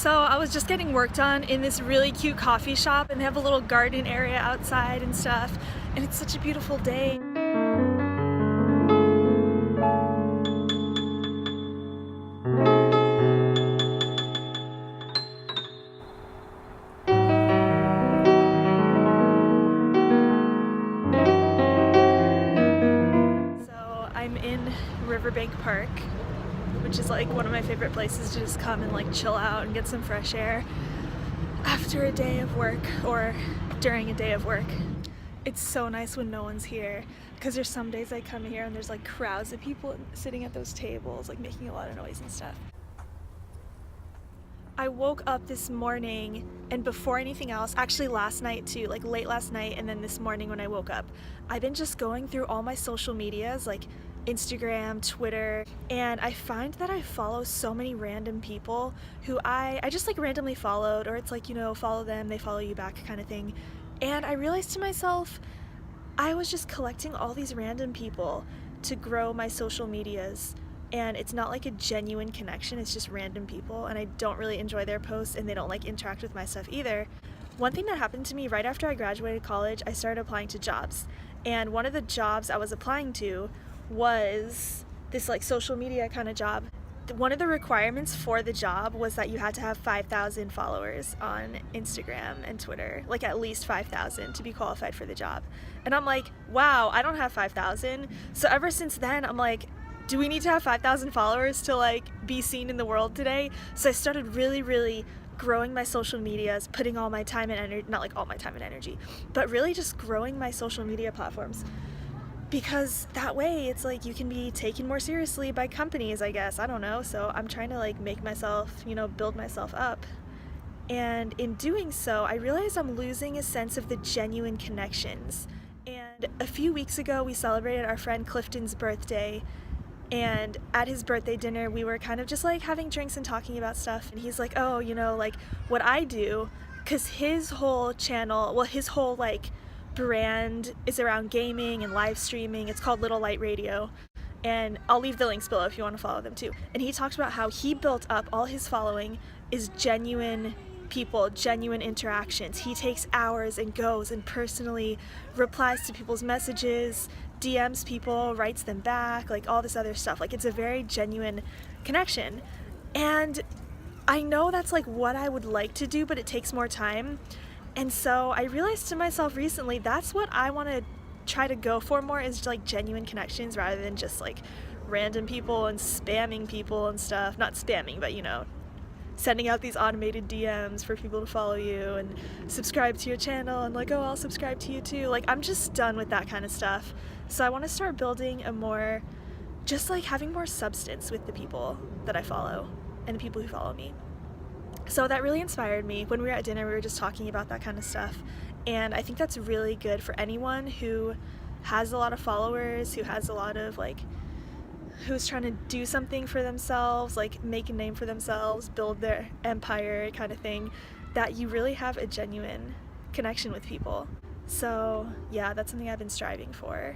So I was just getting work done in this really cute coffee shop, and they have a little garden area outside and stuff, and it's such a beautiful day. So I'm in Riverbank Park, which is like one of my favorite places to just come and like chill out and get some fresh air after a day of work or during a day of work. It's so nice when no one's here, because there's some days I come here and there's like crowds of people sitting at those tables like making a lot of noise and stuff. I woke up this morning, and before anything else, actually last night too, like late last night and then this morning when I woke up, I've been just going through all my social medias like Instagram, Twitter, and I find that I follow so many random people who I just like randomly followed, or it's like, you know, follow them, they follow you back kind of thing. And I realized to myself, I was just collecting all these random people to grow my social medias, and it's not like a genuine connection, it's just random people, and I don't really enjoy their posts, and they don't like interact with my stuff either. One thing that happened to me right after I graduated college, I started applying to jobs, and one of the jobs I was applying to was this like social media kind of job. One of the requirements for the job was that you had to have 5,000 followers on Instagram and Twitter, like at least 5,000 to be qualified for the job. And I'm like, wow, I don't have 5,000. So ever since then, I'm like, do we need to have 5,000 followers to like be seen in the world today? So I started really growing my social medias, putting all my time and energy, not like all my time and energy, but really just growing my social media platforms. Because that way it's like you can be taken more seriously by companies, I guess. I don't know. So I'm trying to like make myself, you know, build myself up. And in doing so, I realize I'm losing a sense of the genuine connections. And a few weeks ago, we celebrated our friend Clifton's birthday. And at his birthday dinner, we were kind of just like having drinks and talking about stuff. And he's like, oh, you know, like what I do, because his whole channel, well, his whole like brand is around gaming and live streaming. It's called Little Light Radio, and I'll leave the links below if you want to follow them too. And he talked about how he built up all his following is genuine people, genuine interactions. He takes hours and goes and personally replies to people's messages, DMs people, writes them back, like all this other stuff. Like it's a very genuine connection. And I know that's like what I would like to do, but it takes more time. And so I realized to myself recently, that's what I want to try to go for more, is like genuine connections rather than just like random people and spamming people and stuff. Not spamming, but you know, sending out these automated DMs for people to follow you and subscribe to your channel and like, oh, I'll subscribe to you too. Like I'm just done with that kind of stuff. So I want to start building a more, just like having more substance with the people that I follow and the people who follow me. So that really inspired me. When we were at dinner, we were just talking about that kind of stuff. And I think that's really good for anyone who has a lot of followers, who has a lot of like, who's trying to do something for themselves, like make a name for themselves, build their empire kind of thing, that you really have a genuine connection with people. So yeah, that's something I've been striving for.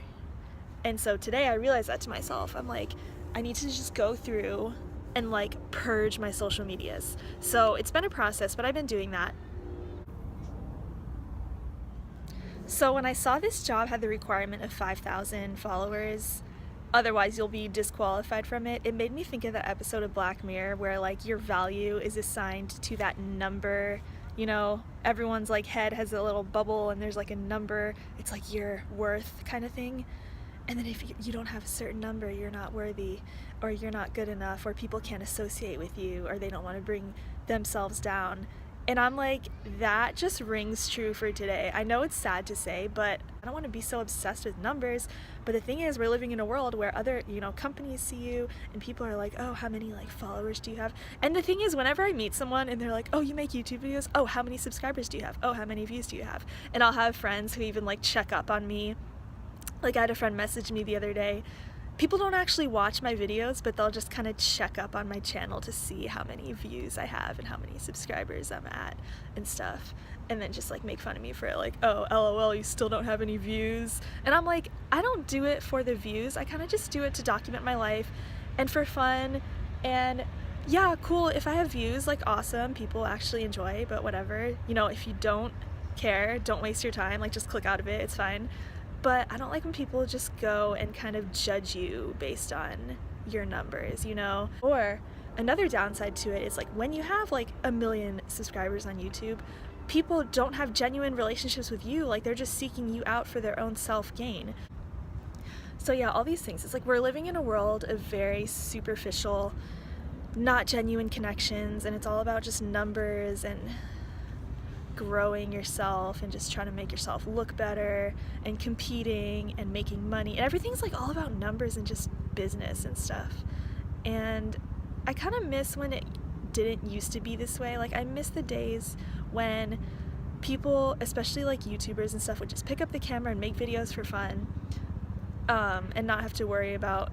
And so today I realized that to myself. I'm like, I need to just go through and like purge my social medias. So it's been a process, but I've been doing that. So when I saw this job had the requirement of 5,000 followers, otherwise you'll be disqualified from it, it made me think of that episode of Black Mirror where like your value is assigned to that number. You know, everyone's like head has a little bubble and there's like a number. It's like your worth kind of thing. And then if you don't have a certain number, you're not worthy, or you're not good enough, or people can't associate with you, or they don't want to bring themselves down. And I'm like, that just rings true for today. I know it's sad to say, but I don't want to be so obsessed with numbers. But the thing is, we're living in a world where other, you know, companies see you and people are like, oh, how many like followers do you have? And the thing is, whenever I meet someone and they're like, oh, you make YouTube videos? Oh, how many subscribers do you have? Oh, how many views do you have? And I'll have friends who even like check up on me. Like I had a friend message me the other day. People don't actually watch my videos, but they'll just kind of check up on my channel to see how many views I have and how many subscribers I'm at and stuff. And then just like make fun of me for like, oh, LOL, you still don't have any views. And I'm like, I don't do it for the views. I kind of just do it to document my life and for fun. And yeah, cool, if I have views, like awesome, people actually enjoy, but whatever. You know, if you don't care, don't waste your time, like just click out of it, it's fine. But I don't like when people just go and kind of judge you based on your numbers, you know? Or another downside to it is like when you have like 1 million subscribers on YouTube, people don't have genuine relationships with you, like they're just seeking you out for their own self-gain. So yeah, all these things, it's like we're living in a world of very superficial, not genuine connections, and it's all about just numbers and growing yourself and just trying to make yourself look better and competing and making money, and everything's like all about numbers and just business and stuff. And I kind of miss when it didn't used to be this way. Like I miss the days when people, especially like YouTubers and stuff, would just pick up the camera and make videos for fun, and not have to worry about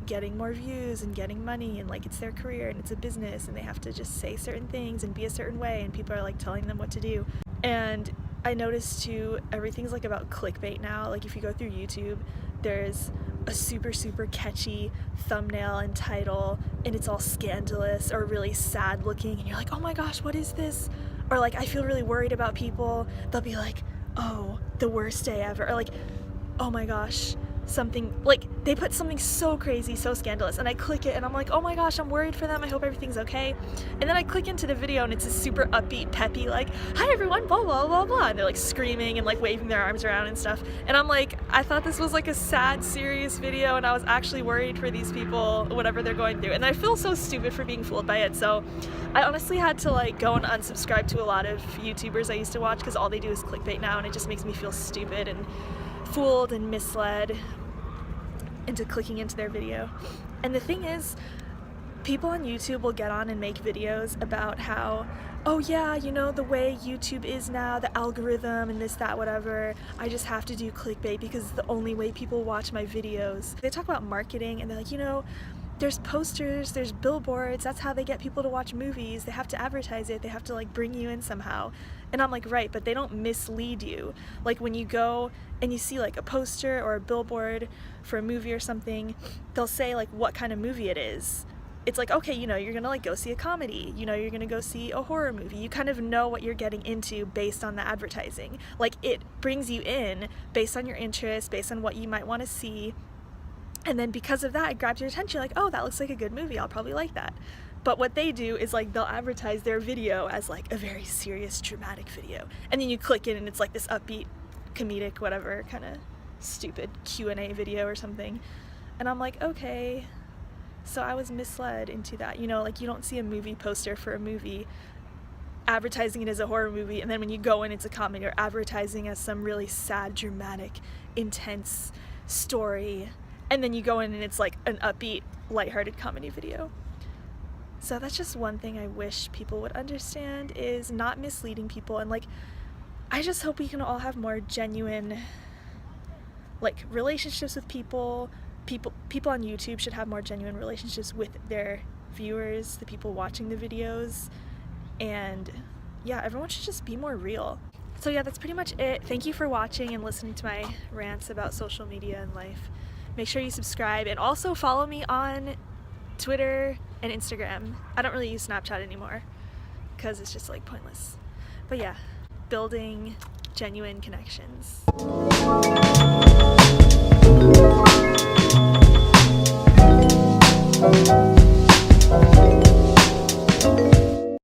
getting more views and getting money, and like it's their career and it's a business and they have to just say certain things and be a certain way and people are like telling them what to do. And I noticed too, everything's like about clickbait now. Like if you go through YouTube, there's a super catchy thumbnail and title and it's all scandalous or really sad looking and you're like, oh my gosh, what is this? Or like I feel really worried about people. They'll be like, oh, the worst day ever, or like, oh my gosh, something, like they put something so crazy, so scandalous, and I click it and I'm like, oh my gosh, I'm worried for them, I hope everything's okay. And then I click into the video and it's a super upbeat, peppy, like, hi everyone, blah blah blah blah, and they're like screaming and like waving their arms around and stuff, and I'm like, I thought this was like a sad, serious video and I was actually worried for these people, whatever they're going through, and I feel so stupid for being fooled by it. So I honestly had to like go and unsubscribe to a lot of YouTubers I used to watch because all they do is clickbait now, and it just makes me feel stupid and fooled and misled into clicking into their video. And the thing is, people on YouTube will get on and make videos about how, oh yeah, you know, the way YouTube is now, the algorithm and this, that, whatever, I just have to do clickbait because it's the only way people watch my videos. They talk about marketing and they're like, you know, there's posters, there's billboards, that's how they get people to watch movies, they have to advertise it, they have to like bring you in somehow. And I'm like, right, but they don't mislead you. Like when you go and you see like a poster or a billboard for a movie or something, they'll say like what kind of movie it is. It's like, okay, you know, you're gonna like go see a comedy, you know, you're gonna go see a horror movie. You kind of know what you're getting into based on the advertising. Like it brings you in based on your interest, based on what you might want to see. And then because of that, it grabs your attention, like, oh, that looks like a good movie, I'll probably like that. But what they do is like they'll advertise their video as like a very serious, dramatic video. And then you click in and it's like this upbeat, comedic, whatever, kind of stupid Q&A video or something. And I'm like, okay, so I was misled into that. You know, like you don't see a movie poster for a movie advertising it as a horror movie, and then when you go in, it's a comedy, or advertising as some really sad, dramatic, intense story. And then you go in and it's like an upbeat, lighthearted comedy video. So that's just one thing I wish people would understand, is not misleading people. And like, I just hope we can all have more genuine like relationships with people. People on YouTube should have more genuine relationships with their viewers, the people watching the videos. And yeah, everyone should just be more real. So yeah, that's pretty much it. Thank you for watching and listening to my rants about social media and life. Make sure you subscribe and also follow me on Twitter and Instagram. I don't really use Snapchat anymore because it's just like pointless. But yeah, building genuine connections.